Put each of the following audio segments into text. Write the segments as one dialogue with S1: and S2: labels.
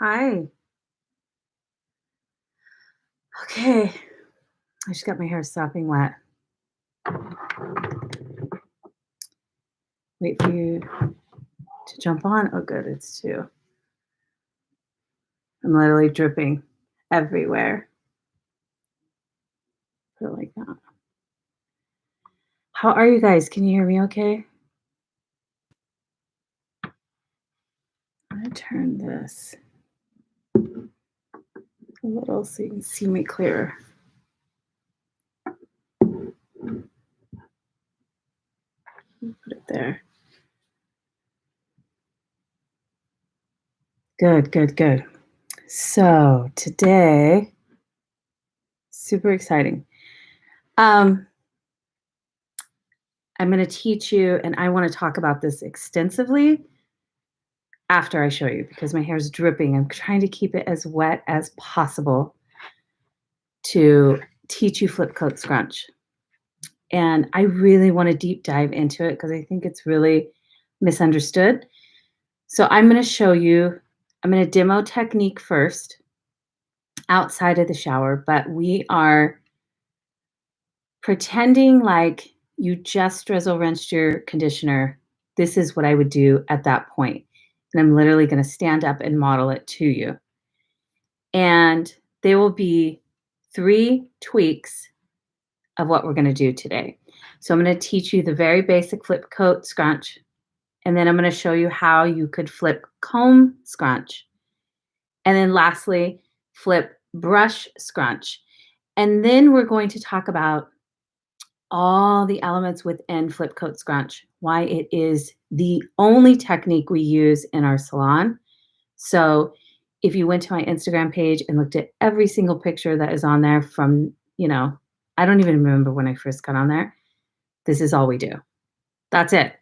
S1: Hi. Okay. I just got my hair sopping wet. Wait for you to jump on. Oh, good. It's 2. I'm literally dripping everywhere. Put it like that. How are you guys? Can you hear me okay? I'm going to turn this a little so you can see me clearer. Put it there. Good, good, good. So today, super exciting. I'm going to teach you, and I want to talk about this extensively after I show you because my hair is dripping. I'm trying to keep it as wet as possible to teach you flip coat scrunch. And I really want to deep dive into it because I think it's really misunderstood. So I'm going to show you, I'm going to demo technique first outside of the shower, but we are pretending like you just drizzle rinsed your conditioner. This is what I would do at that point. And I'm literally going to stand up and model it to you. And there will be 3 tweaks of what we're going to do today. So I'm going to teach you the very basic flip coat scrunch, and then I'm going to show you how you could flip comb scrunch. And then lastly, flip brush scrunch. And then we're going to talk about all the elements within flip coat scrunch, why it is the only technique we use in our salon. So if you went to my Instagram page and looked at every single picture that is on there from, I don't even remember when I first got on there. This is all we do. That's it.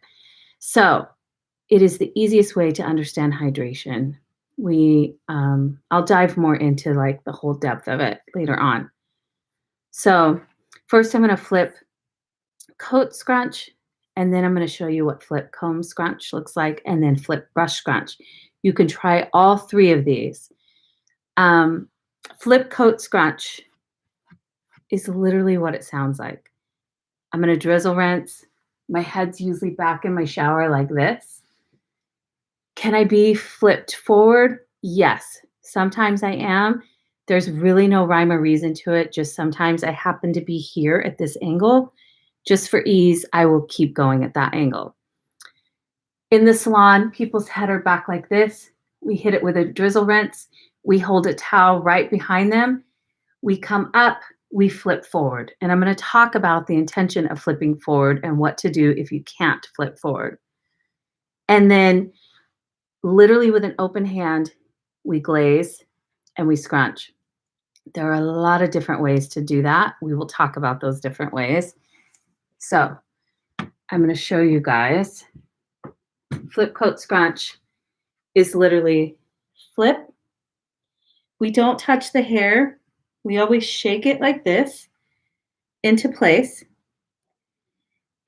S1: So it is the easiest way to understand hydration. I'll dive more into like the whole depth of it later on. So first I'm going to flip coat scrunch, and then I'm going to show you what flip comb scrunch looks like, and then flip brush scrunch. You can try all 3 of these. Flip coat scrunch is literally what it sounds like. I'm going to drizzle rinse. My head's usually back in my shower like this. Can I be flipped forward? Yes. Sometimes I am. There's really no rhyme or reason to it. Just sometimes I happen to be here at this angle. Just for ease, I will keep going at that angle. In the salon, people's head are back like this. We hit it with a drizzle rinse. We hold a towel right behind them. We come up, we flip forward. And I'm going to talk about the intention of flipping forward and what to do if you can't flip forward. And then literally with an open hand, we glaze and we scrunch. There are a lot of different ways to do that. We will talk about those different ways. So I'm going to show you guys. Flip coat scrunch is literally flip. We don't touch the hair. We always shake it like this into place.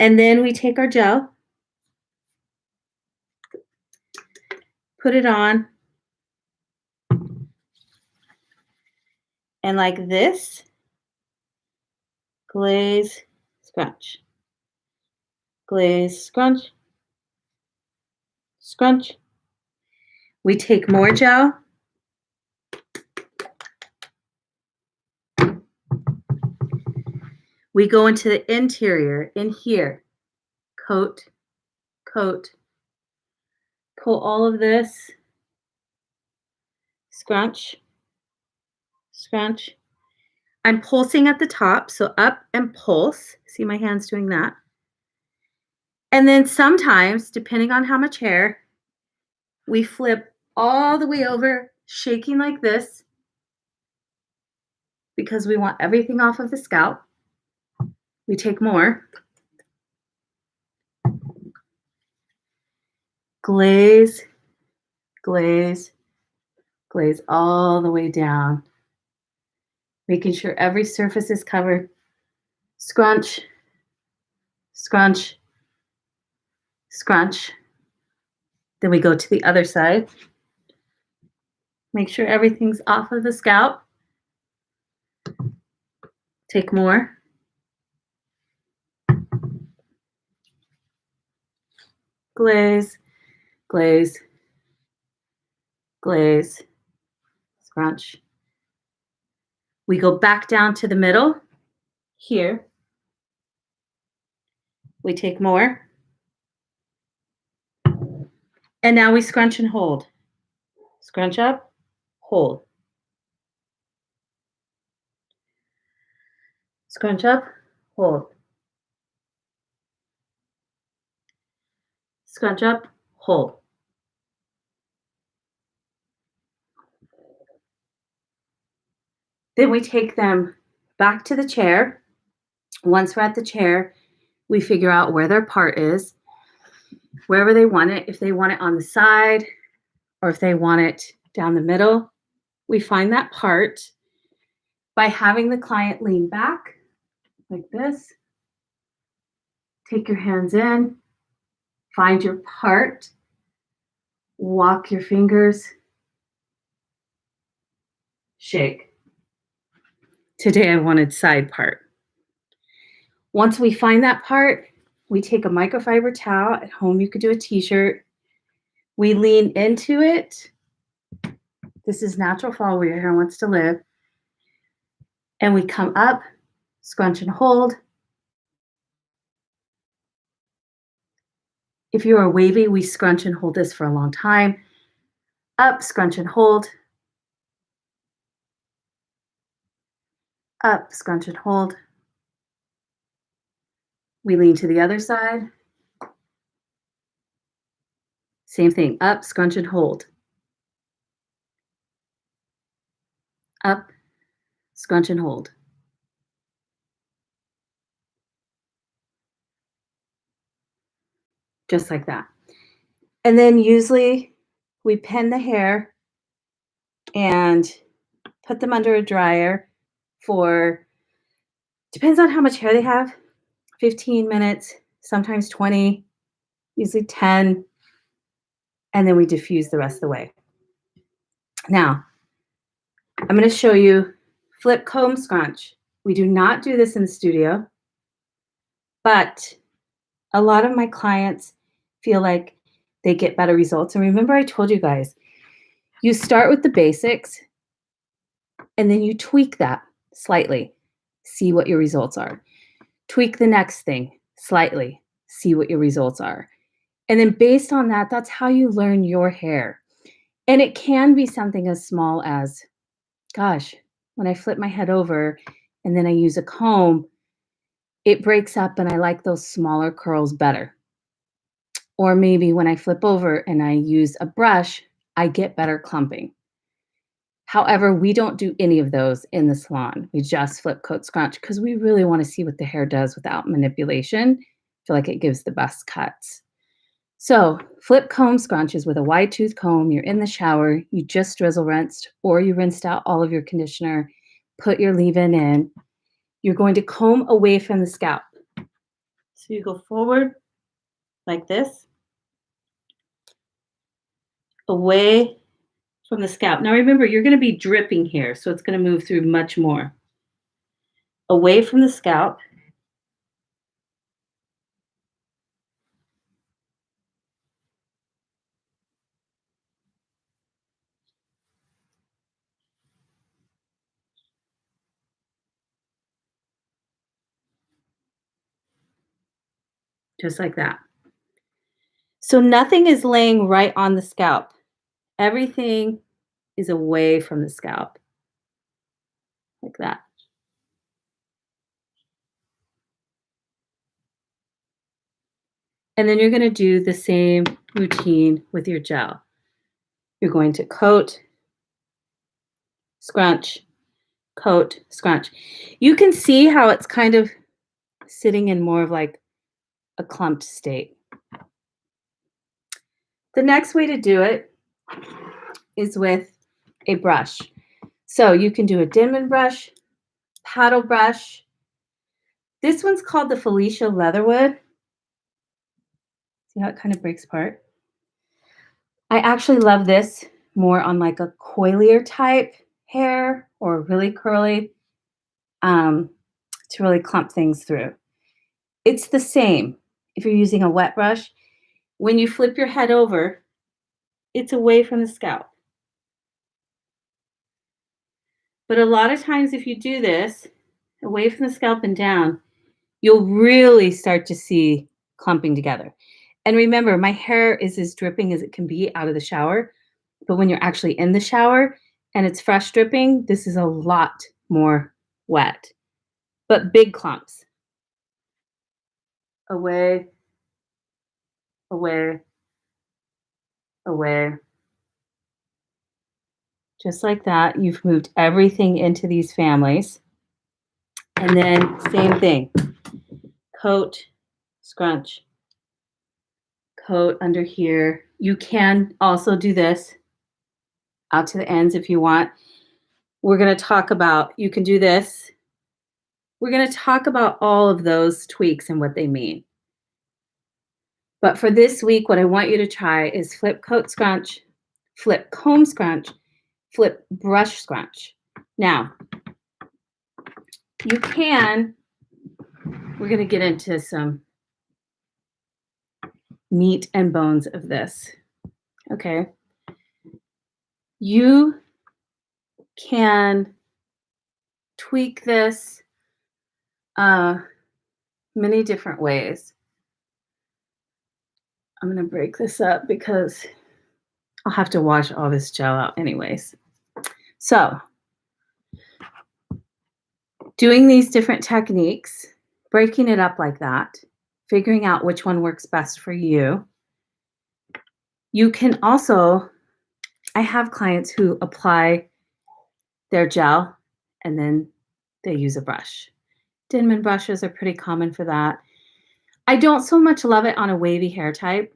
S1: And then we take our gel, put it on, and like this, glaze, scrunch, glaze, scrunch, scrunch. We take more gel. We go into the interior, in here, coat, coat, pull all of this, scrunch, scrunch. I'm pulsing at the top, so up and pulse. See my hands doing that. And then sometimes, depending on how much hair, we flip all the way over, shaking like this, because we want everything off of the scalp. We take more. Glaze, glaze, glaze all the way down, making sure every surface is covered. Scrunch, scrunch, scrunch. Then we go to the other side. Make sure everything's off of the scalp. Take more. Glaze, glaze, glaze, scrunch. We go back down to the middle here. We take more. And now we scrunch and hold. Scrunch up, hold. Scrunch up, hold. Scrunch up, hold. Then we take them back to the chair. Once we're at the chair, we figure out where their part is, wherever they want it. If they want it on the side or if they want it down the middle, we find that part by having the client lean back like this. Take your hands in, find your part, walk your fingers, shake. Today I wanted side part. Once we find that part, we take a microfiber towel. At home, you could do a t-shirt. We lean into it. This is natural fall where your hair wants to live. And we come up, scrunch and hold. If you are wavy, we scrunch and hold this for a long time. Up, scrunch and hold. Up, scrunch and hold. We lean to the other side. Same thing, up, scrunch and hold. Up, scrunch and hold. Just like that. And then usually we pen the hair and put them under a dryer for, depends on how much hair they have, 15 minutes, sometimes 20, usually 10, and then we diffuse the rest of the way. Now, I'm going to show you flip comb scrunch. We do not do this in the studio, but a lot of my clients feel like they get better results. And remember, I told you guys, you start with the basics and then you tweak that slightly, see what your results are. Tweak the next thing slightly, see what your results are. And then based on that, that's how you learn your hair. And it can be something as small as, gosh, when I flip my head over and then I use a comb, it breaks up and I like those smaller curls better. Or maybe when I flip over and I use a brush, I get better clumping. However, we don't do any of those in the salon. We just flip coat scrunch because we really want to see what the hair does without manipulation. I feel like it gives the best cuts. So flip comb scrunch is with a wide tooth comb. You're in the shower, you just drizzle rinsed, or you rinsed out all of your conditioner, put your leave-in in. You're going to comb away from the scalp. So you go forward like this, away from the scalp. Now remember, you're going to be dripping here, so it's going to move through much more. Away from the scalp. Just like that. So nothing is laying right on the scalp. Everything is away from the scalp. Like that. And then you're going to do the same routine with your gel. You're going to coat, scrunch, coat, scrunch. You can see how it's kind of sitting in more of like a clumped state. The next way to do it is with a brush. So you can do a Denman brush, paddle brush. This one's called the Felicia Leatherwood. See how it kind of breaks apart? I actually love this more on like a coilier type hair or really curly, um, to really clump things through. It's the same if you're using a wet brush. When you flip your head over, it's away from the scalp. But a lot of times if you do this, away from the scalp and down, you'll really start to see clumping together. And remember, my hair is as dripping as it can be out of the shower. But when you're actually in the shower and it's fresh dripping, this is a lot more wet. But big clumps. Away, away, away. Just like that, you've moved everything into these families. And then same thing. Coat, scrunch. Coat under here. You can also do this out to the ends if you want. We're going to talk about, you can do this. We're going to talk about all of those tweaks and what they mean. But for this week, what I want you to try is flip coat scrunch, flip comb scrunch, flip brush scrunch. Now, you can, we're going to get into some meat and bones of this. Okay. You can tweak this many different ways. I'm going to break this up because I'll have to wash all this gel out anyways. So, doing these different techniques, breaking it up like that, figuring out which one works best for you. You can also, I have clients who apply their gel and then they use a brush. Denman brushes are pretty common for that. I don't so much love it on a wavy hair type.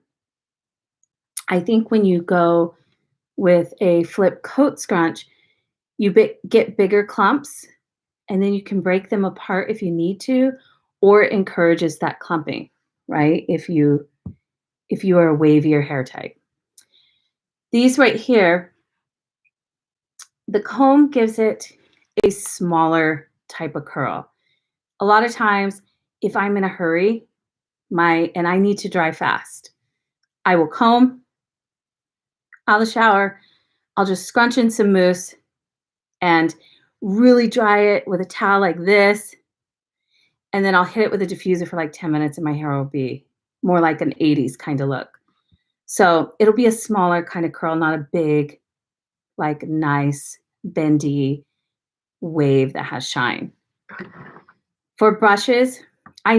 S1: I think when you go with a flip coat scrunch, you get bigger clumps and then you can break them apart if you need to, or it encourages that clumping, right? If you are a wavier hair type. These right here, the comb gives it a smaller type of curl. A lot of times, if I'm in a hurry, and I need to dry fast, I will comb out of the shower. I'll just scrunch in some mousse and really dry it with a towel like this. And then I'll hit it with a diffuser for like 10 minutes and my hair will be more like an 80s kind of look. So it'll be a smaller kind of curl, not a big, like nice, bendy wave that has shine. For brushes, I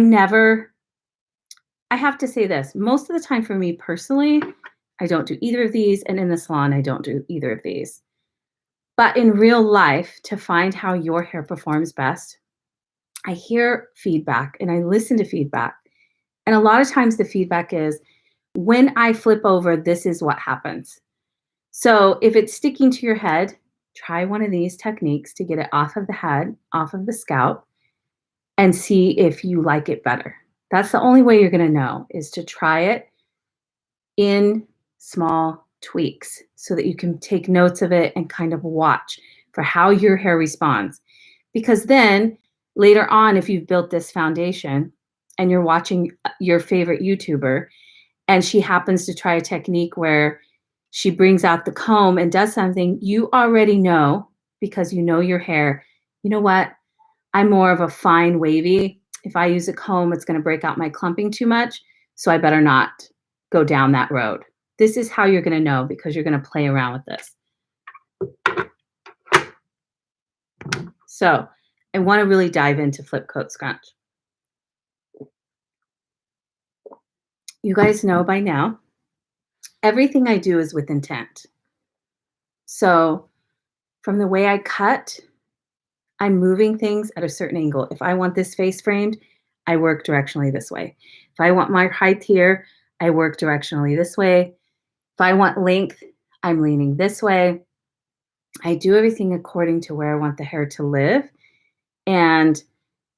S1: have to say this, most of the time for me personally, I don't do either of these. And in the salon, I don't do either of these. But in real life, to find how your hair performs best, I hear feedback and I listen to feedback. And a lot of times the feedback is, when I flip over, this is what happens. So if it's sticking to your head, try one of these techniques to get it off of the head, off of the scalp, and see if you like it better. That's the only way you're going to know, is to try it in small tweaks so that you can take notes of it and kind of watch for how your hair responds. Because then later on, if you've built this foundation and you're watching your favorite YouTuber and she happens to try a technique where she brings out the comb and does something, you already know, because you know your hair, you know what? I'm more of a fine wavy. If I use a comb, it's going to break out my clumping too much. So I better not go down that road. This is how you're going to know, because you're going to play around with this. So I want to really dive into flip coat scrunch. You guys know by now, everything I do is with intent. So from the way I cut, I'm moving things at a certain angle. If I want this face framed, I work directionally this way. If I want my height here, I work directionally this way. If I want length, I'm leaning this way. I do everything according to where I want the hair to live. And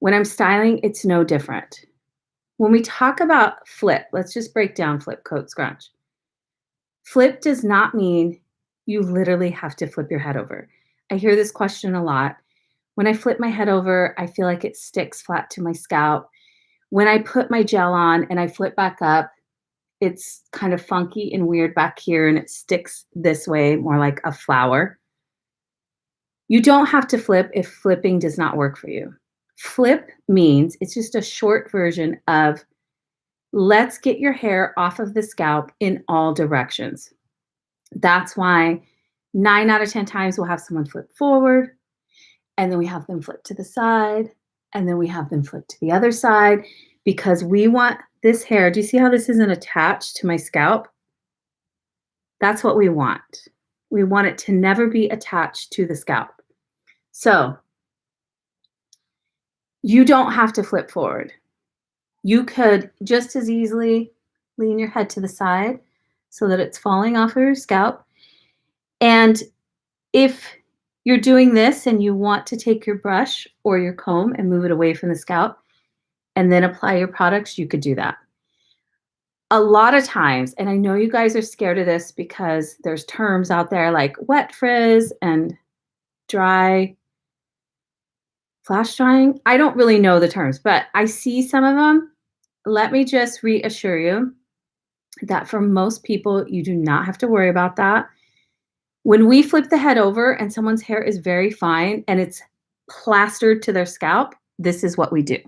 S1: when I'm styling, it's no different. When we talk about flip, let's just break down flip coat scrunch. Flip does not mean You literally have to flip your head over. I hear this question a lot. When I flip my head over, I feel like it sticks flat to my scalp. When I put my gel on and I flip back up, it's kind of funky and weird back here and it sticks this way, more like a flower. You don't have to flip if flipping does not work for you. Flip means it's just a short version of let's get your hair off of the scalp in all directions. That's why 9 out of 10 times we'll have someone flip forward, and then we have them flip to the side, and then we have them flip to the other side because we want this hair. Do you see how this isn't attached to my scalp? That's what we want. We want it to never be attached to the scalp. So you don't have to flip forward. You could just as easily lean your head to the side so that it's falling off of your scalp. And if you're doing this and you want to take your brush or your comb and move it away from the scalp and then apply your products, you could do that. A lot of times, and I know you guys are scared of this because there's terms out there like wet frizz and dry flash drying. I don't really know the terms, but I see some of them. Let me just reassure you that for most people, you do not have to worry about that. When we flip the head over and someone's hair is very fine and it's plastered to their scalp, this is what we do.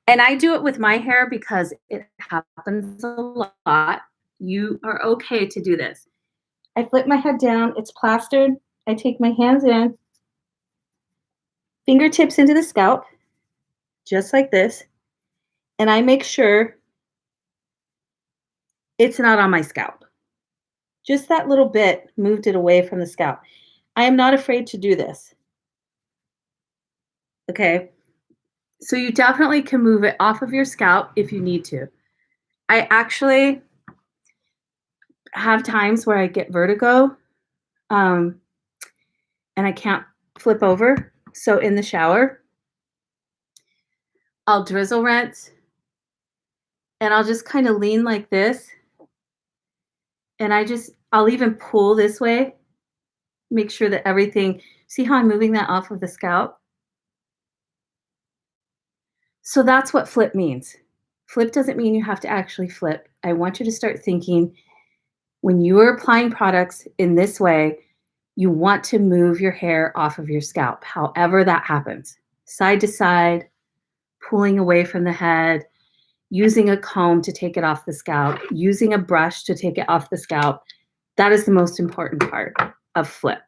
S1: And I do it with my hair because it happens a lot. You are okay to do this. I flip my head down, it's plastered. I take my hands in, fingertips into the scalp, just like this, and I make sure it's not on my scalp. Just that little bit moved it away from the scalp. I am not afraid to do this. Okay. So you definitely can move it off of your scalp if you need to. I actually have times where I get vertigo and I can't flip over. So in the shower, I'll drizzle rinse and I'll just kind of lean like this. And I'll even pull this way, make sure that everything, see how I'm moving that off of the scalp? So that's what flip means. Flip doesn't mean you have to actually flip. I want you to start thinking when you are applying products in this way, you want to move your hair off of your scalp, however that happens. Side to side, pulling away from the head, using a comb to take it off the scalp, using a brush to take it off the scalp. That is the most important part of flip.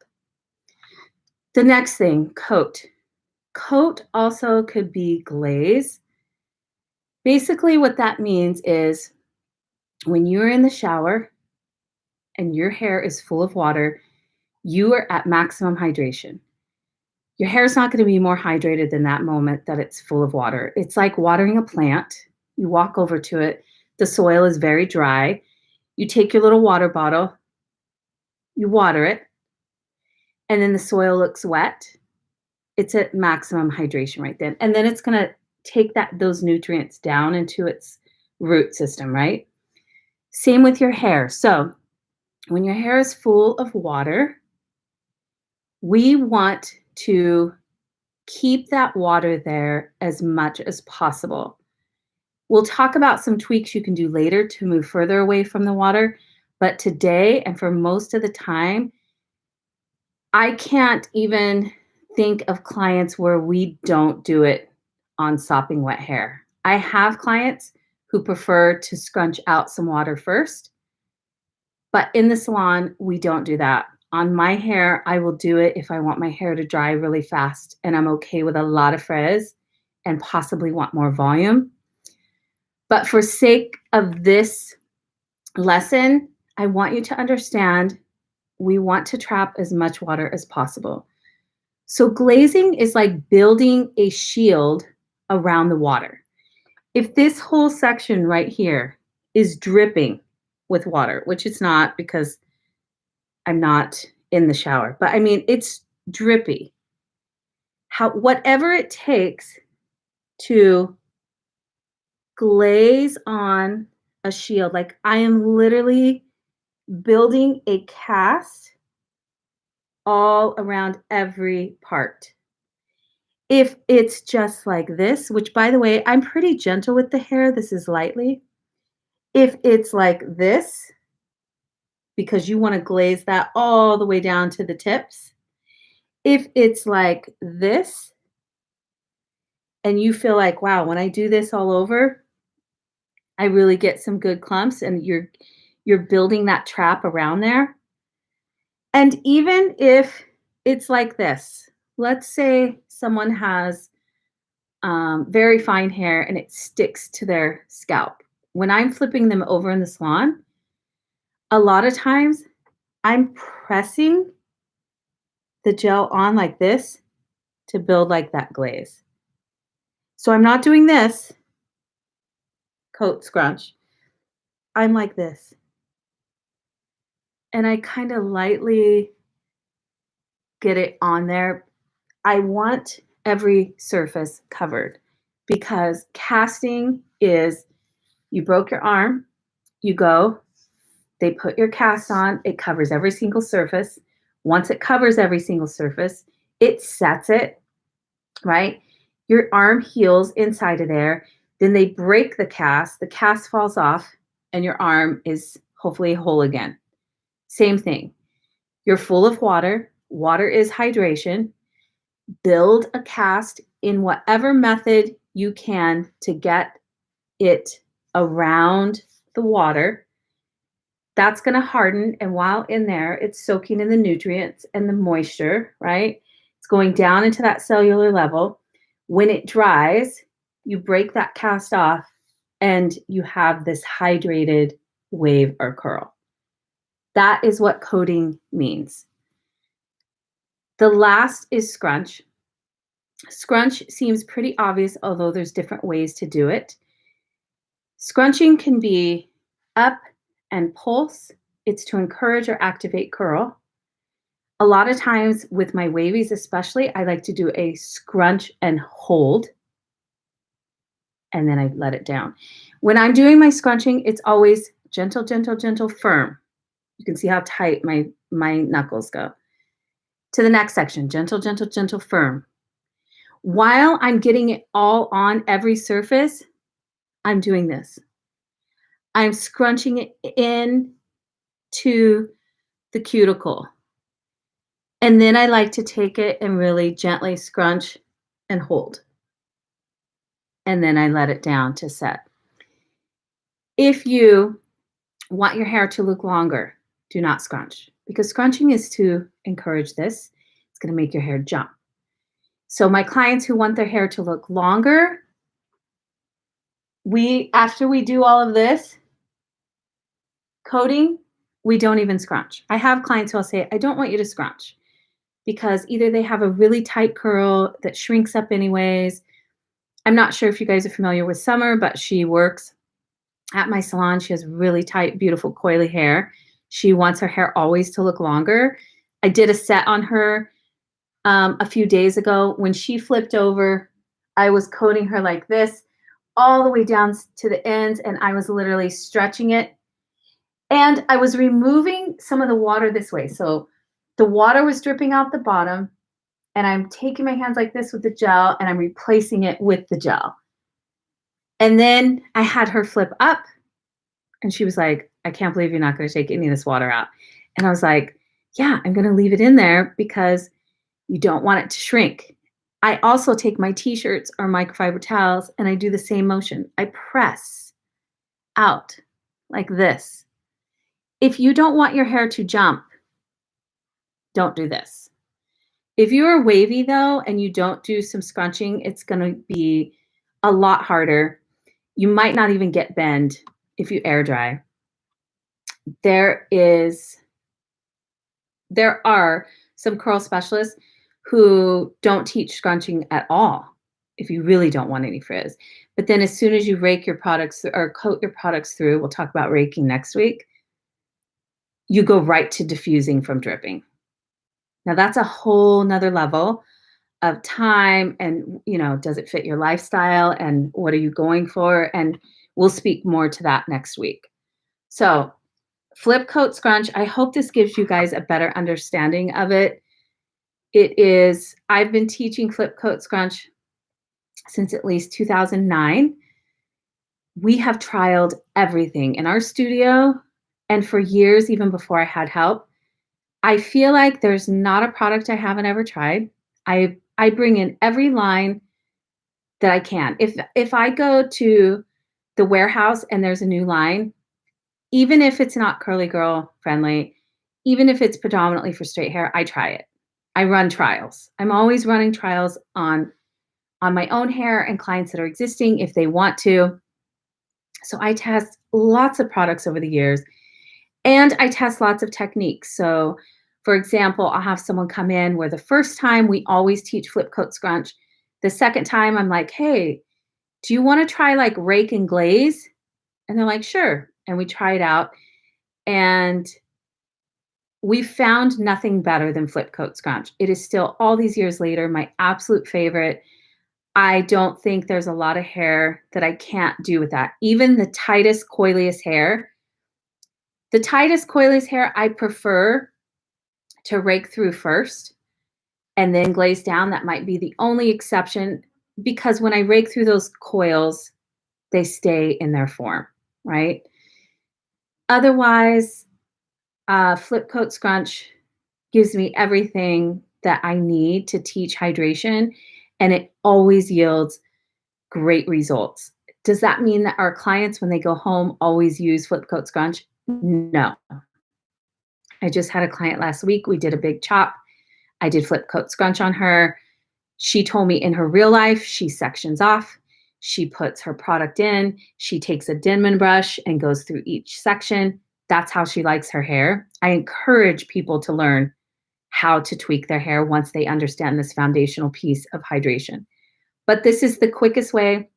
S1: The next thing, coat. Coat also could be glaze. Basically, what that means is when you're in the shower and your hair is full of water, you are at maximum hydration. Your hair is not going to be more hydrated than that moment that it's full of water. It's like watering a plant. You walk over to it, the soil is very dry. You take your little water bottle, you water it, and then the soil looks wet. It's at maximum hydration right then. And then it's going to take those nutrients down into its root system, right? Same with your hair. So when your hair is full of water, we want to keep that water there as much as possible. We'll talk about some tweaks you can do later to move further away from the water, but today and for most of the time, I can't even think of clients where we don't do it on sopping wet hair. I have clients who prefer to scrunch out some water first, but in the salon, we don't do that. On my hair, I will do it if I want my hair to dry really fast and I'm okay with a lot of frizz and possibly want more volume. But for sake of this lesson, I want you to understand we want to trap as much water as possible. So glazing is like building a shield around the water. If this whole section right here is dripping with water, which it's not because I'm not in the shower, but I mean, it's drippy. Whatever it takes to glaze on a shield, like I am literally building a cast all around every part. If it's just like this, which by the way, I'm pretty gentle with the hair, this is lightly. If it's like this, because you wanna glaze that all the way down to the tips. If it's like this, and you feel like, "Wow, when I do this all over, I really get some good clumps," and you're building that trap around there. And even if it's like this, let's say someone has very fine hair and it sticks to their scalp. When I'm flipping them over in the salon, a lot of times I'm pressing the gel on like this to build like that glaze. So I'm not doing this coat scrunch. I'm like this. And I kind of lightly get it on there. I want every surface covered because casting is you broke your arm, you go, they put your cast on, it covers every single surface. Once it covers every single surface, it sets it, right? Your arm heals inside of there. Then they break the cast falls off, and your arm is hopefully whole again. Same thing. You're full of water. Water is hydration. Build a cast in whatever method you can to get it around the water. That's going to harden. And while in there, it's soaking in the nutrients and the moisture, right? It's going down into that cellular level. When it dries, you break that cast off and you have this hydrated wave or curl. That is what coating means. The last is scrunch. Scrunch seems pretty obvious, although there's different ways to do it. Scrunching can be up and pulse. It's to encourage or activate curl. A lot of times with my wavies especially, I like to do a scrunch and hold, and then I let it down. When I'm doing my scrunching, it's always gentle, gentle, gentle, firm. You can see how tight my knuckles go. To the next section, gentle, gentle, gentle, firm. While I'm getting it all on every surface, I'm doing this. I'm scrunching it in to the cuticle. And then I like to take it and really gently scrunch and hold. And then I let it down to set. If you want your hair to look longer, do not scrunch because scrunching is to encourage this. It's going to make your hair jump. So my clients who want their hair to look longer, after we do all of this coating, we don't even scrunch. I have clients who will say, I don't want you to scrunch because either they have a really tight curl that shrinks up anyways. I'm not sure if you guys are familiar with Summer, but she works at my salon. She has really tight, beautiful, coily hair. She wants her hair always to look longer. I did a set on her a few days ago. When she flipped over, I was coating her like this all the way down to the ends, and I was literally stretching it. And I was removing some of the water this way. So the water was dripping out the bottom, and I'm taking my hands like this with the gel, and I'm replacing it with the gel. And then I had her flip up, and she was like, I can't believe you're not going to take any of this water out. And I was like, yeah, I'm going to leave it in there because you don't want it to shrink. I also take my t-shirts or microfiber towels and I do the same motion. I press out like this. If you don't want your hair to jump, don't do this. If you are wavy though, and you don't do some scrunching, it's going to be a lot harder. You might not even get bend if you air dry. There are some curl specialists who don't teach scrunching at all if you really don't want any frizz. But then as soon as you rake your products or coat your products through, we'll talk about raking next week, you go right to diffusing from dripping. Now that's a whole nother level of time and, does it fit your lifestyle and what are you going for? And we'll speak more to that next week. So flip coat scrunch. I hope this gives you guys a better understanding of it. I've been teaching flip coat scrunch since at least 2009. We have trialed everything in our studio, and for years, even before I had help. I feel like there's not a product I haven't ever tried. I bring in every line that I can. If I go to the warehouse and there's a new line, even if it's not curly girl friendly, even if it's predominantly for straight hair, I try it. I run trials. I'm always running trials on my own hair and clients that are existing if they want to. So I test lots of products over the years, and I test lots of techniques. So, for example, I'll have someone come in where the first time we always teach flip coat scrunch. The second time I'm like, "Hey, do you want to try like rake and glaze?" And they're like, "Sure." And we try it out, and we found nothing better than flip coat scrunch. It is still all these years later my absolute favorite. I don't think there's a lot of hair that I can't do with that. Even the tightest, coiliest hair, I prefer to rake through first and then glaze down. That might be the only exception because when I rake through those coils, they stay in their form, right? Otherwise, flip coat scrunch gives me everything that I need to teach hydration, and it always yields great results. Does that mean that our clients, when they go home, always use flip coat scrunch? No. I just had a client last week. We did a big chop. I did flip coat scrunch on her. She told me in her real life, she sections off. She puts her product in. She takes a Denman brush and goes through each section. That's how she likes her hair. I encourage people to learn how to tweak their hair once they understand this foundational piece of hydration. But this is the quickest way.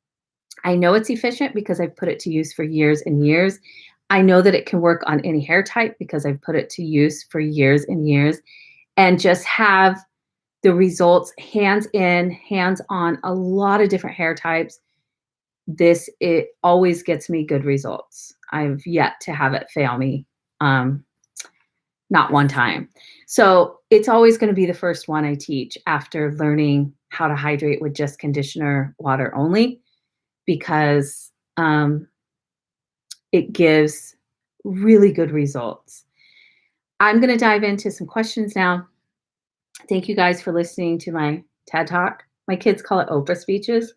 S1: I know it's efficient because I've put it to use for years and years. I know that it can work on any hair type because I've put it to use for years and years, and just have the results hands in, hands on a lot of different hair types. It always gets me good results. I've yet to have it fail me. Not one time. So it's always going to be the first one I teach after learning how to hydrate with just conditioner water only, because it gives really good results. I'm going to dive into some questions now. Thank you guys for listening to my TED Talk. My kids call it Oprah speeches,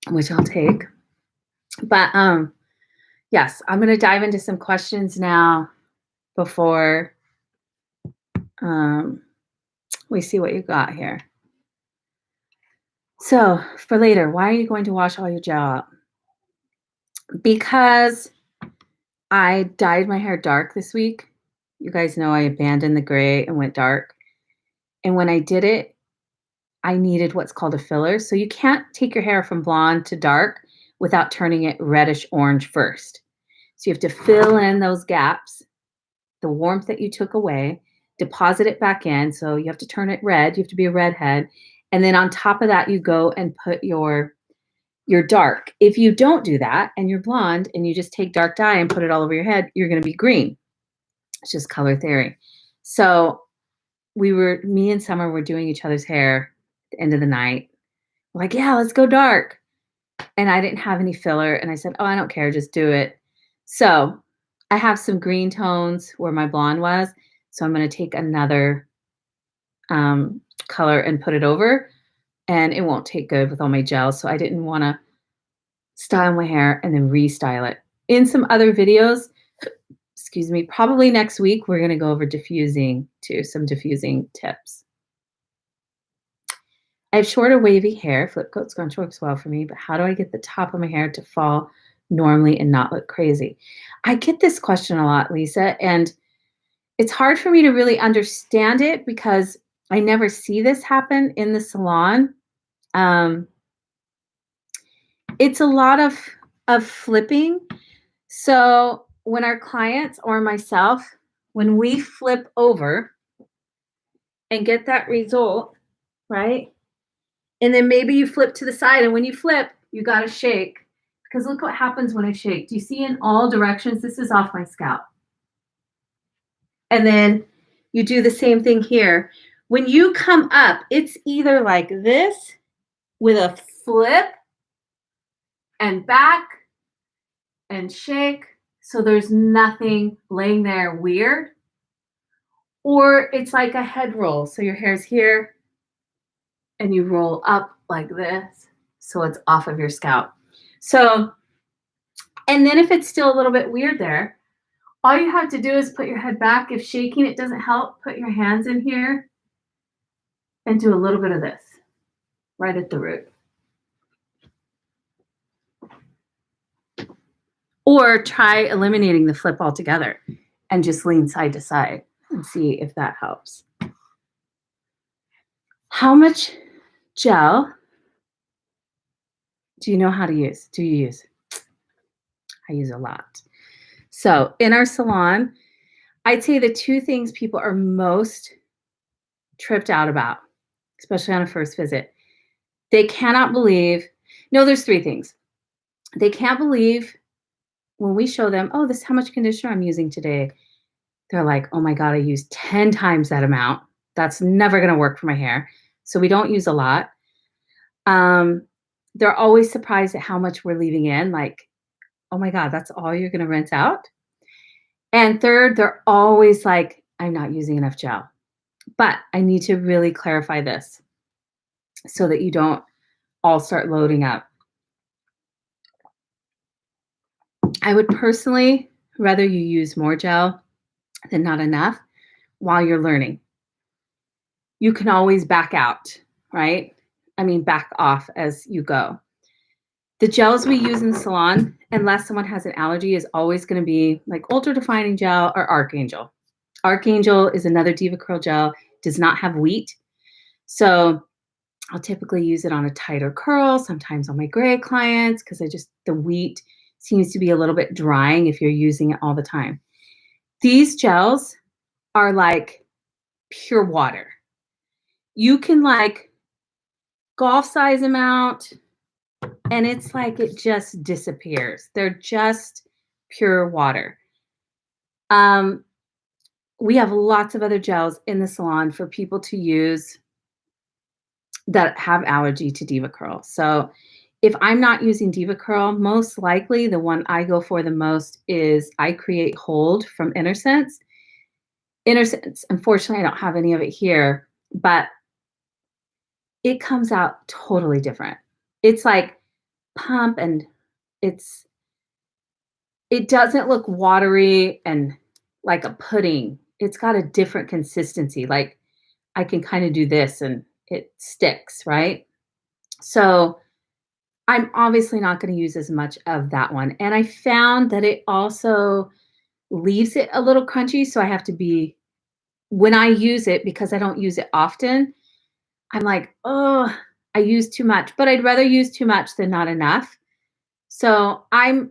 S1: which I'll take. But yes, I'm going to dive into some questions now before we see what you got here. So for later, why are you going to wash all your gel out? Because I dyed my hair dark this week. You guys know I abandoned the gray and went dark. And when I did it, I needed what's called a filler. So you can't take your hair from blonde to dark without turning it reddish orange first. So you have to fill in those gaps, the warmth that you took away, deposit it back in. So you have to turn it red. You have to be a redhead. And then on top of that, you go and put your dark. If you don't do that and you're blonde and you just take dark dye and put it all over your head, you're going to be green. It's just color theory. So me and Summer were doing each other's hair at the end of the night. We're like, yeah, let's go dark. And I didn't have any filler. And I said, oh, I don't care. Just do it. So I have some green tones where my blonde was. So I'm going to take another color and put it over. And it won't take good with all my gel. So I didn't want to style my hair and then restyle it. In some other videos, excuse me, probably next week, we're going to go over diffusing too, some diffusing tips. I have shorter wavy hair. Flip coat scrunch works well for me, but how do I get the top of my hair to fall normally and not look crazy? I get this question a lot, Lisa, and it's hard for me to really understand it because I never see this happen in the salon. It's a lot of flipping. So when our clients or myself, when we flip over and get that result, right? And then maybe you flip to the side, and when you flip, you got to shake, because look what happens when I shake. Do you see in all directions? This is off my scalp. And then You do the same thing here. When you come up, it's either like this with a flip and back and shake, so there's nothing laying there weird, or it's like a head roll. So your hair's here and you roll up like this, so it's off of your scalp. So, and then if it's still a little bit weird there, all you have to do is put your head back. If shaking it doesn't help, put your hands in here and do a little bit of this right at the root. Or try eliminating the flip altogether and just lean side to side and see if that helps. How much gel do you know how to use? Do you use? I use a lot. So in our salon, I'd say the two things people are most tripped out about, especially on a first visit, they cannot believe, no, there's three things. They can't believe when we show them, oh, this is how much conditioner I'm using today. They're like, oh my God, I used 10 times that amount. That's never going to work for my hair. So we don't use a lot. They're always surprised at how much we're leaving in. Like, oh my God, that's all you're going to rinse out. And third, they're always like, I'm not using enough gel. But I need to really clarify this so that you don't all start loading up. I would personally rather you use more gel than not enough while you're learning. You can always back out, right? I mean, back off as you go. The gels we use in the salon, unless someone has an allergy, is always going to be like Ultra Defining Gel or Archangel. Archangel is another Diva Curl gel, does not have wheat. So I'll typically use it on a tighter curl, sometimes on my gray clients, because the wheat seems to be a little bit drying if you're using it all the time. These gels are like pure water. You can like golf size amount, and it's like it just disappears. They're just pure water. We have lots of other gels in the salon for people to use that have allergy to Diva Curl. So if I'm not using Diva Curl, most likely the one I go for the most is I Create Hold from InnerSense. InnerSense, unfortunately, I don't have any of it here, but it comes out totally different. It's like pump, and it doesn't look watery and like a pudding. It's got a different consistency. Like I can kind of do this and it sticks, right? So I'm obviously not going to use as much of that one. And I found that it also leaves it a little crunchy. So I have to be, when I use it, because I don't use it often, I'm like, oh, I use too much, but I'd rather use too much than not enough. So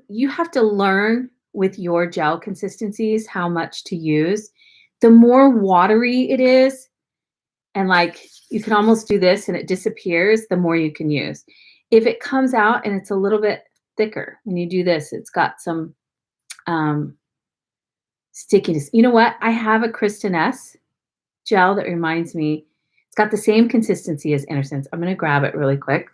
S1: you have to learn with your gel consistencies how much to use. The more watery it is, and like you can almost do this and it disappears, the more you can use. If it comes out and it's a little bit thicker, when you do this, it's got some stickiness. You know what? I have a Kristen S gel that reminds me, it's got the same consistency as InnerSense. I'm going to grab it really quick.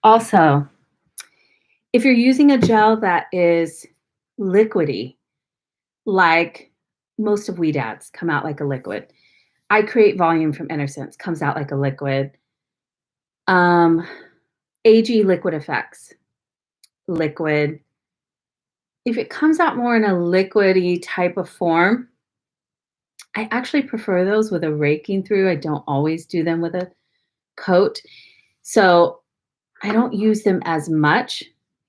S1: Also, if you're using a gel that is liquidy, like most of Weed Ads come out like a liquid. I Create Volume from InnerSense comes out like a liquid. AG Liquid Effects, liquid. If it comes out more in a liquidy type of form, I actually prefer those with a raking through. I don't always do them with a coat. So I don't use them as much.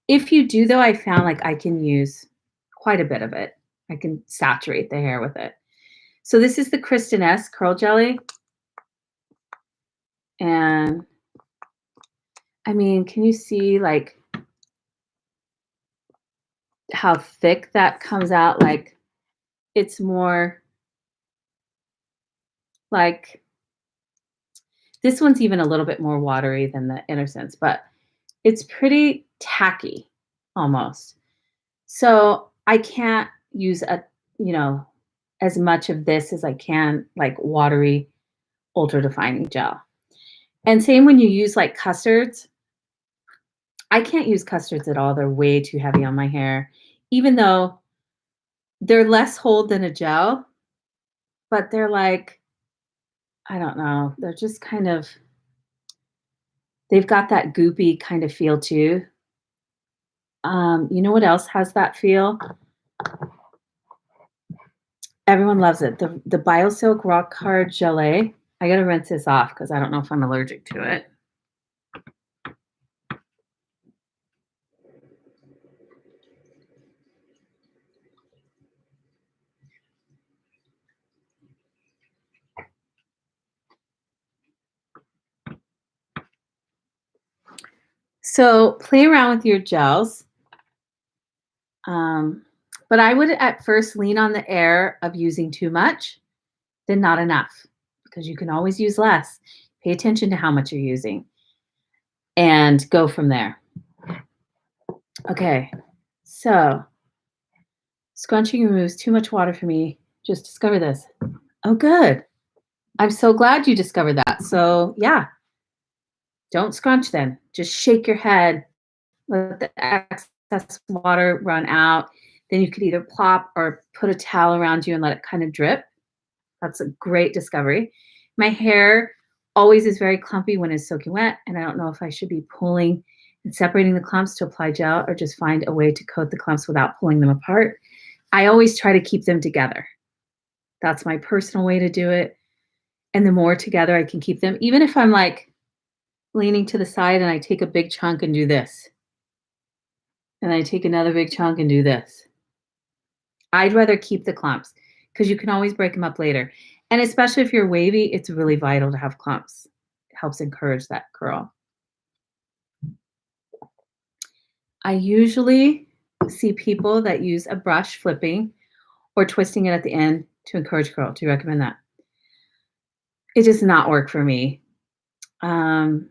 S1: If you do, though, I found like I can use quite a bit of it. I can saturate the hair with it. So this is the Kristen S Curl Jelly. And I mean, can you see like how thick that comes out. Like it's more like this one's even a little bit more watery than the Innocence, but it's pretty tacky almost. So I can't use you know, as much of this as I can like watery ultra defining gel. And same when you use like custards. I can't use custards at all. They're way too heavy on my hair, even though they're less hold than a gel, but they're like, I don't know, they're just kind of, they've got that goopy kind of feel too. You know what else has that feel? Everyone loves it. The BioSilk Rock Hard Gelée. I gotta rinse this off because I don't know if I'm allergic to it. So play around with your gels. Um, but I would at first lean on the air of using too much than not enough because you can always use less. Pay attention to how much you're using and go from there. Okay, so scrunching removes too much water for me. Just discover this. Oh, good. I'm so glad you discovered that. So, yeah, don't scrunch then. Just shake your head, let the excess water run out. Then you could either plop or put a towel around you and let it kind of drip. That's a great discovery. My hair always is very clumpy when it's soaking wet, and I don't know if I should be pulling and separating the clumps to apply gel or just find a way to coat the clumps without pulling them apart. I always try to keep them together. That's my personal way to do it. And the more together I can keep them, even if I'm like leaning to the side and I take a big chunk and do this, and I take another big chunk and do this. I'd rather keep the clumps because you can always break them up later. And especially if you're wavy, it's really vital to have clumps. It helps encourage that curl. I usually see people that use a brush flipping or twisting it at the end to encourage curl. Do you recommend that? It does not work for me. Um,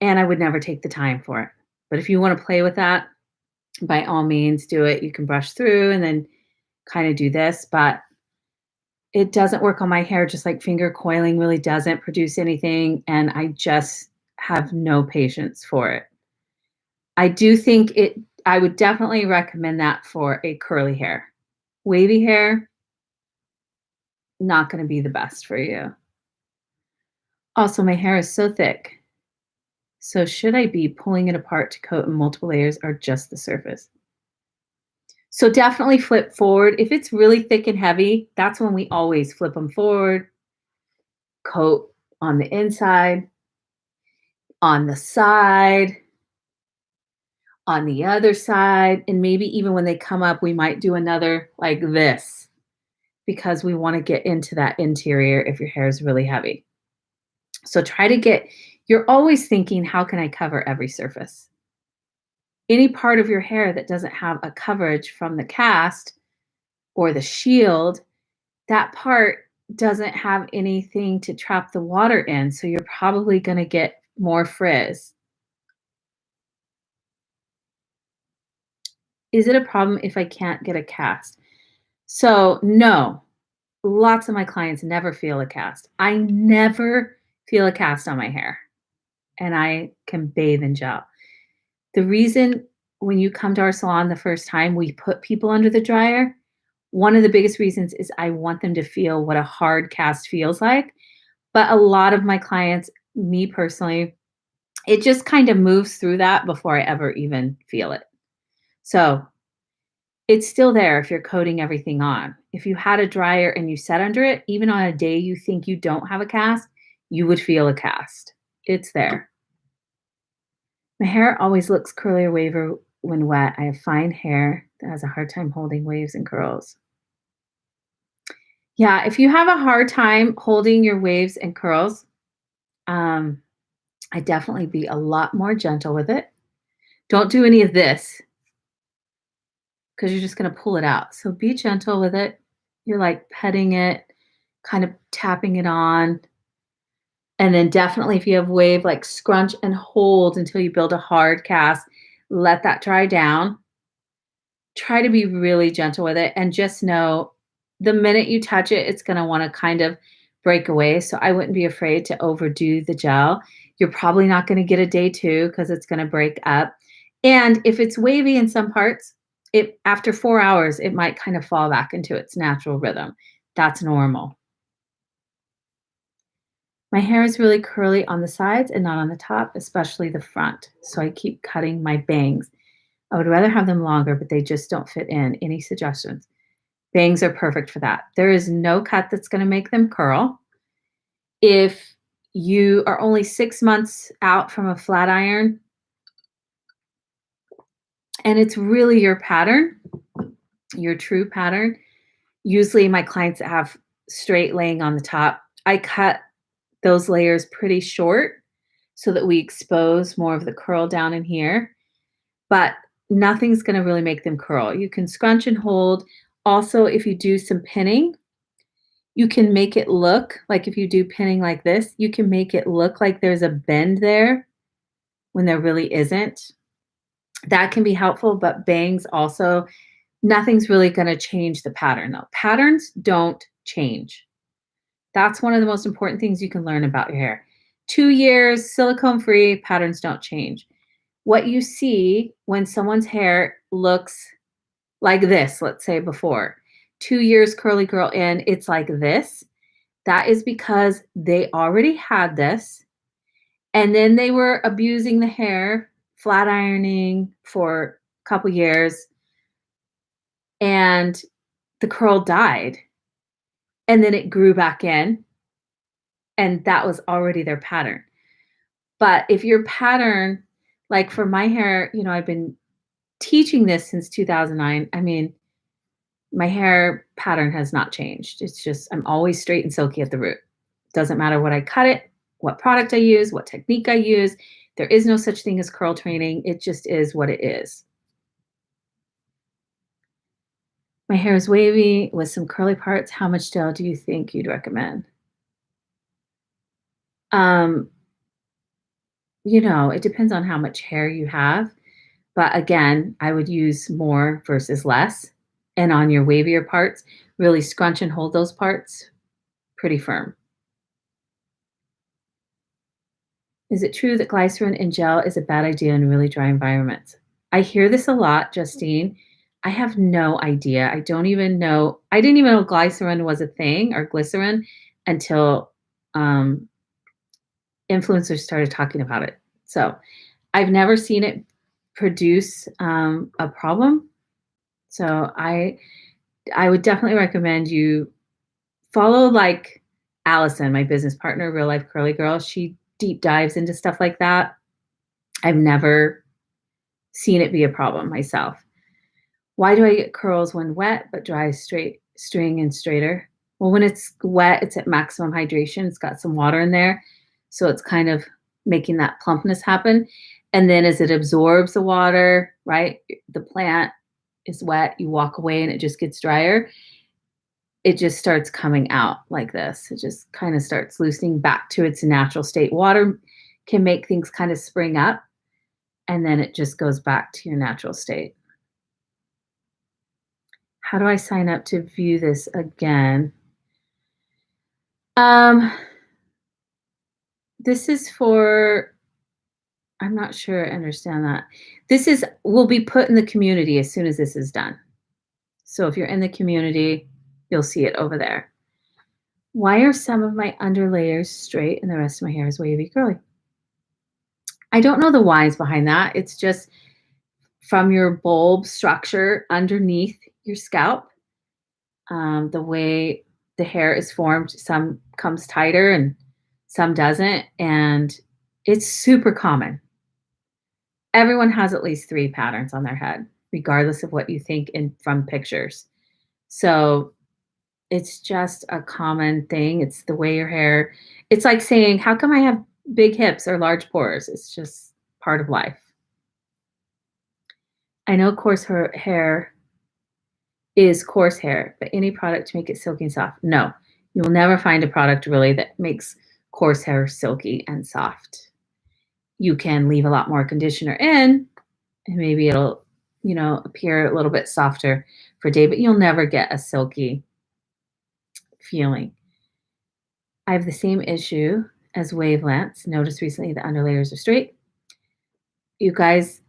S1: and I would never take the time for it. But if you want to play with that, by all means, do it. You can brush through and then kind of do this, but it doesn't work on my hair, just like finger coiling really doesn't produce anything, and I just have no patience for it. I would definitely recommend that for a curly hair. Wavy hair, not gonna be the best for you. Also, my hair is so thick, so should I be pulling it apart to coat in multiple layers or just the surface? So definitely flip forward. If it's really thick and heavy, that's when we always flip them forward, coat on the inside, on the side, on the other side, and maybe even when they come up, we might do another like this because we want to get into that interior if your hair is really heavy. So try to get, you're always thinking, how can I cover every surface? Any part of your hair that doesn't have a coverage from the cast or the shield, that part doesn't have anything to trap the water in. So you're probably going to get more frizz. Is it a problem if I can't get a cast? So, no, lots of my clients never feel a cast. I never feel a cast on my hair, and I can bathe in gel. The reason when you come to our salon the first time, we put people under the dryer, one of the biggest reasons is I want them to feel what a hard cast feels like. But a lot of my clients, me personally, it just kind of moves through that before I ever even feel it. So it's still there if you're coating everything on. If you had a dryer and you sat under it, even on a day you think you don't have a cast, you would feel a cast. It's there. My hair always looks curly or wavy when wet. I have fine hair that has a hard time holding waves and curls. Yeah, if you have a hard time holding your waves and curls, um, I'd definitely be a lot more gentle with it. Don't do any of this because you're just gonna pull it out. So be gentle with it. You're like petting it, kind of tapping it on. And then definitely if you have wave, like scrunch and hold until you build a hard cast. Let that dry down. Try to be really gentle with it and just know the minute you touch it, it's gonna wanna kind of break away, so I wouldn't be afraid to overdo the gel. You're probably not gonna get a day 2 because it's gonna break up, and if it's wavy in some parts, it after 4 hours, it might kind of fall back into its natural rhythm. That's normal. My hair is really curly on the sides and not on the top, especially the front, so I keep cutting my bangs. I would rather have them longer, but they just don't fit in. Any suggestions? Bangs are perfect for that. There is no cut that's gonna make them curl. If you are only 6 months out from a flat iron and it's really your pattern, your true pattern, usually my clients that have straight laying on the top, I cut those layers pretty short so that we expose more of the curl down in here, but nothing's gonna really make them curl. You can scrunch and hold. Also, if you do some pinning, you can make it look like if you do pinning like this, you can make it look like there's a bend there when there really isn't. That can be helpful, but bangs also, nothing's really gonna change the pattern though. Patterns don't change. That's one of the most important things you can learn about your hair. 2 years, silicone free, patterns don't change. What you see when someone's hair looks like this, let's say before, 2 years curly girl in, it's like this. That is because they already had this, and then they were abusing the hair, flat ironing for a couple years, and the curl died, and then it grew back in, and that was already their pattern. But if your pattern, like for my hair, I've been teaching this since 2009. I mean, my hair pattern has not changed. It's just I'm always straight and silky at the root. Doesn't matter what I cut it, what product I use, what technique I use. There is no such thing as curl training. It just is what it is. My hair is wavy with some curly parts. How much gel do you think you'd recommend? Um, it depends on how much hair you have. But again, I would use more versus less. And on your wavier parts, really scrunch and hold those parts pretty firm. Is it true that glycerin in gel is a bad idea in really dry environments? I hear this a lot, Justine. I have no idea. I don't even know. I didn't even know glycerin was a thing or glycerin until um, influencers started talking about it. So I've never seen it produce a problem. So I would definitely recommend you follow like Allison, my business partner, real life curly girl. She deep dives into stuff like that. I've never seen it be a problem myself. Why do I get curls when wet but dry straight string and straighter? Well, when it's wet, it's at maximum hydration. It's got some water in there. So it's kind of making that plumpness happen. And then as it absorbs the water, right? The plant is wet, you walk away and it just gets drier. It just starts coming out like this. It just kind of starts loosening back to its natural state. Water can make things kind of spring up and then it just goes back to your natural state. How do I sign up to view this again? Um, this is for, I'm not sure I understand that. This is will be put in the community as soon as this is done. So if you're in the community, you'll see it over there. Why are some of my underlayers straight and the rest of my hair is wavy curly? I don't know the whys behind that. It's just from your bulb structure underneath your scalp, the way the hair is formed, some comes tighter and some doesn't. And it's super common. Everyone has at least 3 patterns on their head, regardless of what you think from pictures. So it's just a common thing. It's the way your hair, it's like saying, how come I have big hips or large pores? It's just part of life. I know coarse hair is coarse hair, but any product to make it silky and soft. No, you will never find a product really that makes coarse hair silky and soft. You can leave a lot more conditioner in, and maybe it'll, appear a little bit softer for a day, but you'll never get a silky feeling. I have the same issue as wavelengths. Noticed recently the underlayers are straight. You guys,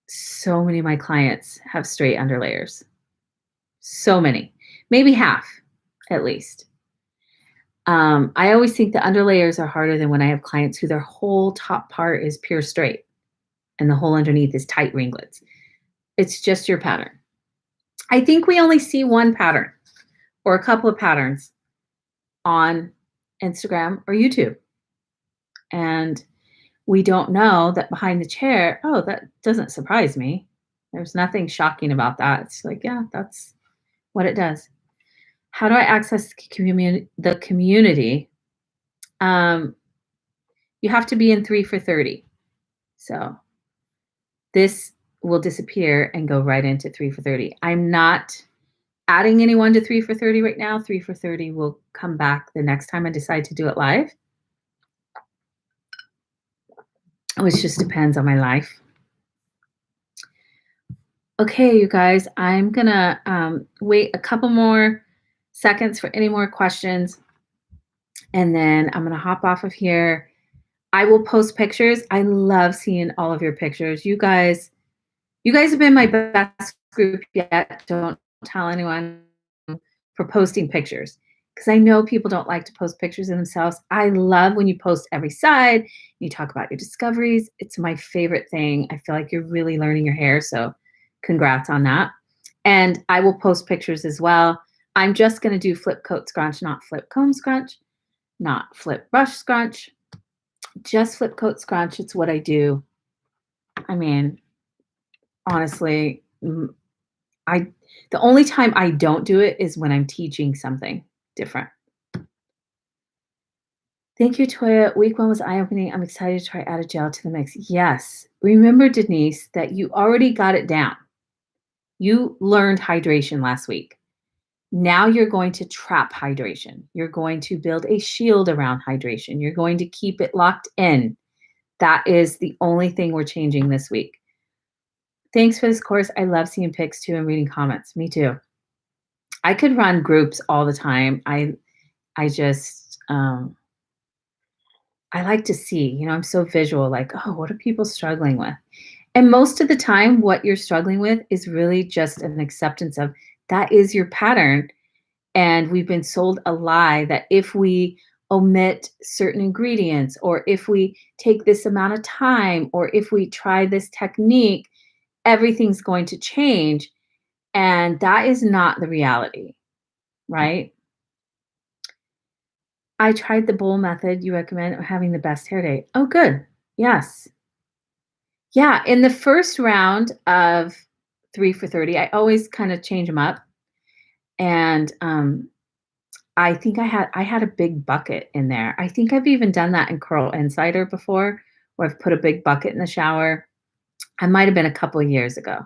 S1: so many of my clients have straight underlayers. So many, maybe half at least. I always think the underlayers are harder than when I have clients who their whole top part is pure straight and the whole underneath is tight ringlets. It's just your pattern. I think we only see one pattern or a couple of patterns on Instagram or YouTube. And we don't know that behind the chair, oh, that doesn't surprise me. There's nothing shocking about that. It's like, yeah, that's what it does. How do I access the community? You have to be in 3 for 30. So this will disappear and go right into 3 for 30. I'm not adding anyone to 3 for 30 right now. 3 for 30 will come back the next time I decide to do it live, which just depends on my life. Okay, you guys, I'm gonna wait a couple more seconds for any more questions, and then I'm gonna hop off of here. I will post pictures. I love seeing all of your pictures. You guys have been my best group yet. Don't tell anyone for posting pictures because I know people don't like to post pictures of themselves. I love when you post every side. You talk about your discoveries. It's my favorite thing. I feel like you're really learning your hair. So congrats on that. And I will post pictures as well. I'm just going to do flip coat scrunch, not flip comb scrunch, not flip brush scrunch, just flip coat scrunch. It's what I do. I mean, honestly, the only time I don't do it is when I'm teaching something different. Thank you, Toya. Week 1 was eye-opening. I'm excited to try add a gel to the mix. Yes. Remember, Denise, that you already got it down. You learned hydration last week. Now you're going to trap hydration. You're going to build a shield around hydration. You're going to keep it locked in. That is the only thing we're changing this week. Thanks for this course. I love seeing pics too and reading comments. Me too. I could run groups all the time. I just, I like to see, I'm so visual, like, oh, what are people struggling with? And most of the time, what you're struggling with is really just an acceptance of that is your pattern. And we've been sold a lie that if we omit certain ingredients, or if we take this amount of time, or if we try this technique, everything's going to change. And that is not the reality, right? I tried the bowl method you recommend having the best hair day. Oh, good. Yes. Yeah, in the first round of 3 for 30, I always kind of change them up. And I think I had a big bucket in there. I think I've even done that in Curl Insider before, where I've put a big bucket in the shower. I might have been a couple of years ago.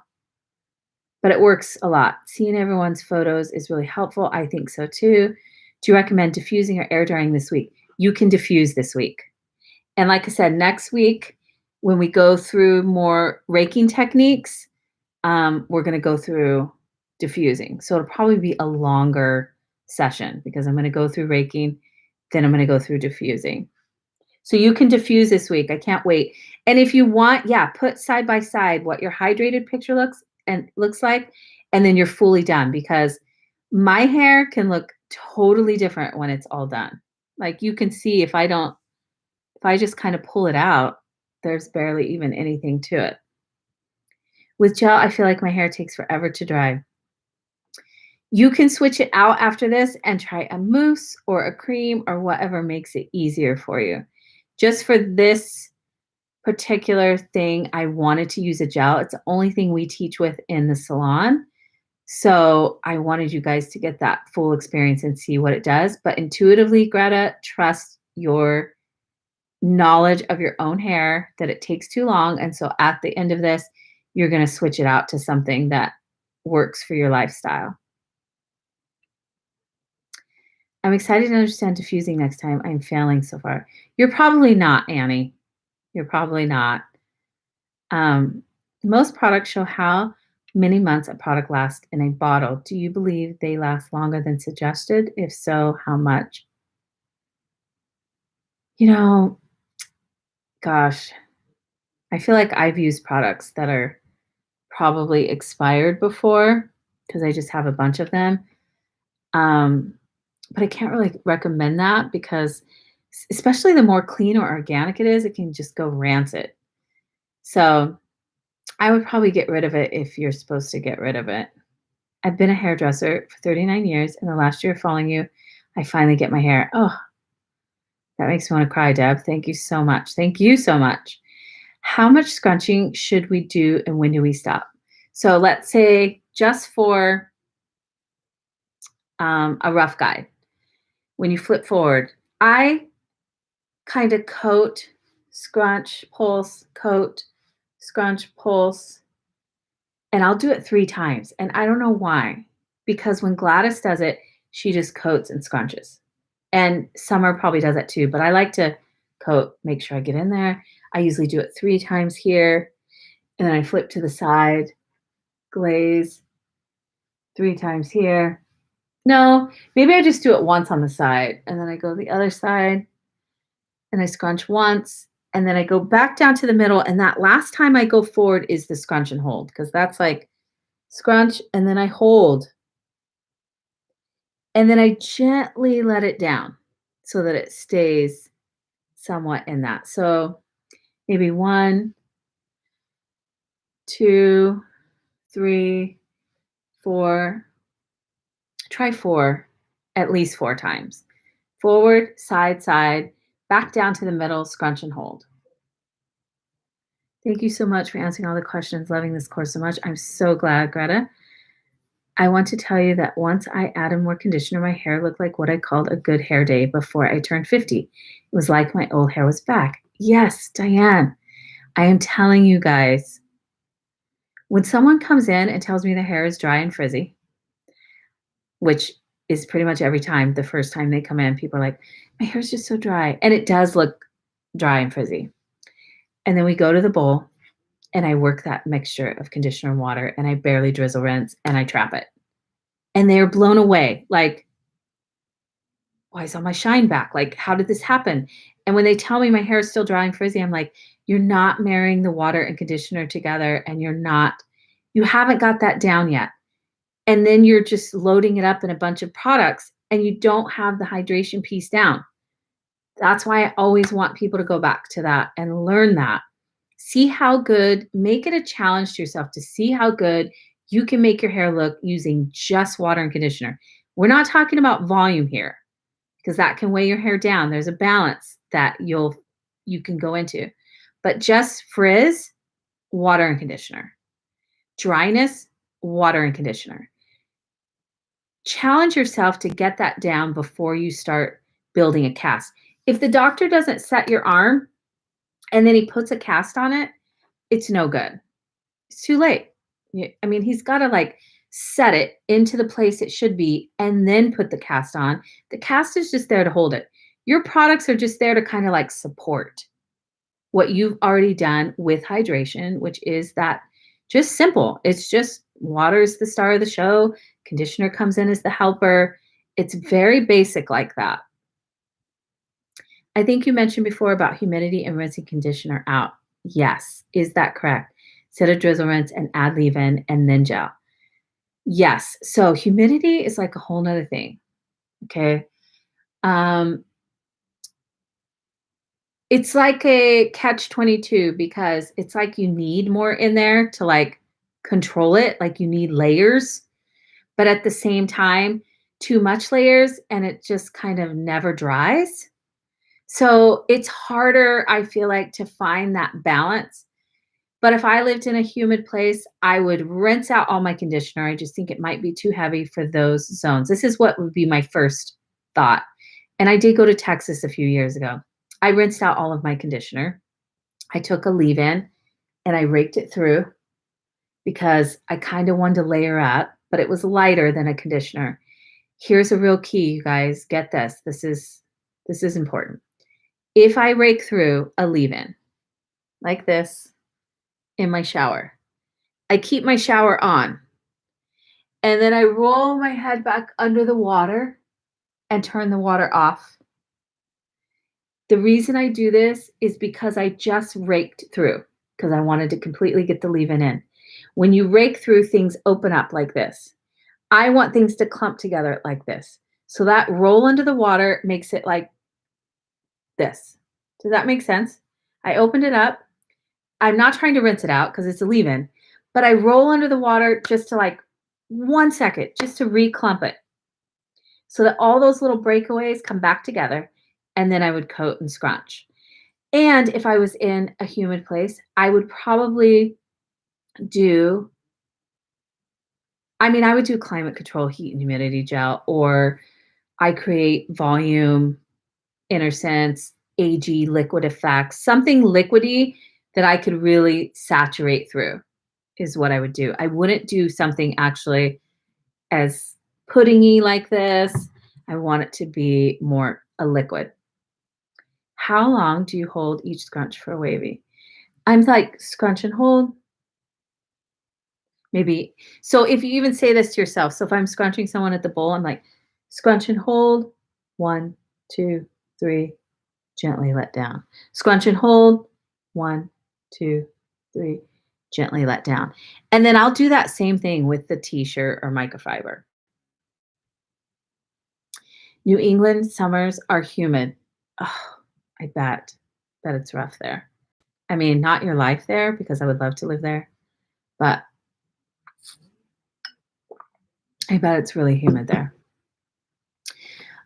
S1: But it works a lot. Seeing everyone's photos is really helpful. I think so too. Do you recommend diffusing or air drying this week? You can diffuse this week. And like I said, next week, when we go through more raking techniques, we're going to go through diffusing. So it'll probably be a longer session because I'm going to go through raking, then I'm going to go through diffusing. So you can diffuse this week. I can't wait. And if you want, put side by side what your hydrated picture looks like, and then you're fully done, because my hair can look totally different when it's all done. Like you can see if I just kind of pull it out, there's barely even anything to it. With gel, I feel like my hair takes forever to dry. You can switch it out after this and try a mousse or a cream or whatever makes it easier for you. Just for this particular thing, I wanted to use a gel. It's the only thing we teach with in the salon. So I wanted you guys to get that full experience and see what it does. But intuitively, Greta, trust your knowledge of your own hair that it takes too long. And so at the end of this, you're going to switch it out to something that works for your lifestyle. I'm excited to understand diffusing next time. I'm failing so far. You're probably not, Annie. You're probably not. Um, Most products show how many months a product lasts in a bottle. Do you believe they last longer than suggested? If so, how much? You know, gosh, I feel like I've used products that are probably expired before because I just have a bunch of them. Um, but I can't really recommend that because, especially the more clean or organic it is, it can just go rancid. So I would probably get rid of it if you're supposed to get rid of it. I've been a hairdresser for 39 years. And the last year following you, I finally get my hair. Oh, that makes me want to cry, Deb. Thank you so much. Thank you so much. How much scrunching should we do and when do we stop? So let's say just for a rough guide, when you flip forward, I kind of coat, scrunch, pulse, coat, scrunch, pulse, and I'll do it 3 times. And I don't know why, because when Gladys does it, she just coats and scrunches. And Summer probably does that too, but I like to coat, make sure I get in there. I usually do it 3 times here, and then I flip to the side, glaze, 3 times here. No, maybe I just do it once on the side, and then I go the other side, and I scrunch once, and then I go back down to the middle, and that last time I go forward is the scrunch and hold, because that's like scrunch, and then I hold, and then I gently let it down so that it stays somewhat in that. So maybe 1, 2, 3, 4. Try 4, at least 4 times. Forward, side, side, back down to the middle, scrunch and hold. Thank you so much for answering all the questions. Loving this course so much. I'm so glad, Greta. I want to tell you that once I added more conditioner, my hair looked like what I called a good hair day before I turned 50. It was like my old hair was back. Yes, Diane, I am telling you guys, when someone comes in and tells me their hair is dry and frizzy, which is pretty much every time, the first time they come in, people are like, my hair's just so dry. And it does look dry and frizzy. And then we go to the bowl and I work that mixture of conditioner and water and I barely drizzle rinse and I trap it. And they are blown away. Like, why is all my shine back? Like, how did this happen? And when they tell me my hair is still dry and frizzy, I'm like, you're not marrying the water and conditioner together and you haven't got that down yet. And then you're just loading it up in a bunch of products and you don't have the hydration piece down. That's why I always want people to go back to that and learn that. See how good, make it a challenge to yourself to see how good you can make your hair look using just water and conditioner. We're not talking about volume here because that can weigh your hair down. There's a balance that you can go into. But just frizz, water and conditioner. Dryness, water and conditioner. Challenge yourself to get that down before you start building a cast. If the doctor doesn't set your arm and then he puts a cast on it, it's no good. It's too late. I mean, he's got to like set it into the place it should be and then put the cast on. The cast is just there to hold it. Your products are just there to kind of like support what you've already done with hydration, which is that just simple. It's just water is the star of the show. Conditioner comes in as the helper. It's very basic like that. I think you mentioned before about humidity and rinsing conditioner out. Yes. Is that correct? Set a drizzle rinse and add leave-in and then gel. Yes. So humidity is like a whole nother thing. Okay. Um, it's like a catch-22 because it's like you need more in there to like control it. Like you need layers, but at the same time, too much layers and it just kind of never dries. So it's harder, I feel like, to find that balance. But if I lived in a humid place, I would rinse out all my conditioner. I just think it might be too heavy for those zones. This is what would be my first thought. And I did go to Texas a few years ago. I rinsed out all of my conditioner. I took a leave-in and I raked it through because I kind of wanted to layer up, but it was lighter than a conditioner. Here's a real key, you guys. Get this. This is important. If I rake through a leave-in like this in my shower, I keep my shower on, and then I roll my head back under the water and turn the water off. The reason I do this is because I just raked through because I wanted to completely get the leave-in in. When you rake through, things open up like this. I want things to clump together like this. So that roll under the water makes it like this. Does that make sense? I opened it up. I'm not trying to rinse it out because it's a leave-in, but I roll under the water just to like 1 second, just to reclump it so that all those little breakaways come back together, and then I would coat and scrunch. And if I was in a humid place, I would probably do I would do climate control heat and humidity gel, or I create volume, inner sense, AG liquid effects, something liquidy that I could really saturate through is what I would do. I wouldn't do something actually as puddingy like this. I want it to be more a liquid. How long do you hold each scrunch for wavy? I'm like, scrunch and hold. Maybe. So if you even say this to yourself, so if I'm scrunching someone at the bowl, I'm like, scrunch and hold. 1, 2, 3, gently let down. Scrunch and hold. 1, 2, 3, gently let down. And then I'll do that same thing with the t-shirt or microfiber. New England summers are humid. Oh, I bet it's rough there. I mean, not your life there because I would love to live there, but I bet it's really humid there.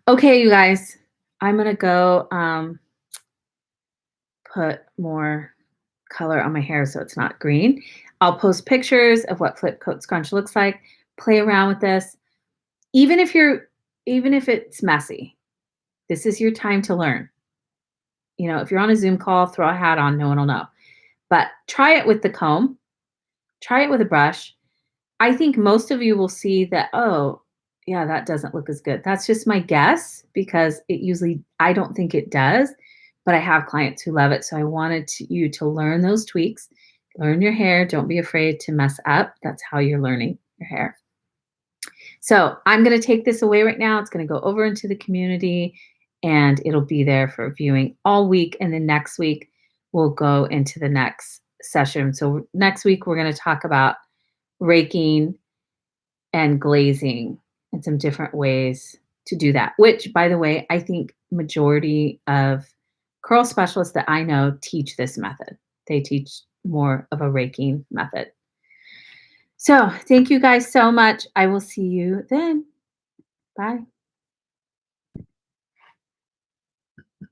S1: Okay, you guys, I'm gonna go put more color on my hair so it's not green. I'll post pictures of what flip coat scrunch looks like. Play around with this. Even if it's messy, this is your time to learn. You know, if you're on a Zoom call, throw a hat on, no one will know. But try it with the comb, try it with a brush. I think most of you will see that, oh, yeah, that doesn't look as good. That's just my guess because I don't think it does, but I have clients who love it. So I wanted you to learn those tweaks, learn your hair. Don't be afraid to mess up. That's how you're learning your hair. So I'm going to take this away right now. It's going to go over into the community and it'll be there for viewing all week. And then next week, we'll go into the next session. So next week, we're going to talk about raking and glazing and some different ways to do that, which, by the way, I think majority of curl specialists that I know teach this method. They teach more of a raking method. So thank you guys so much. I will see you then. Bye.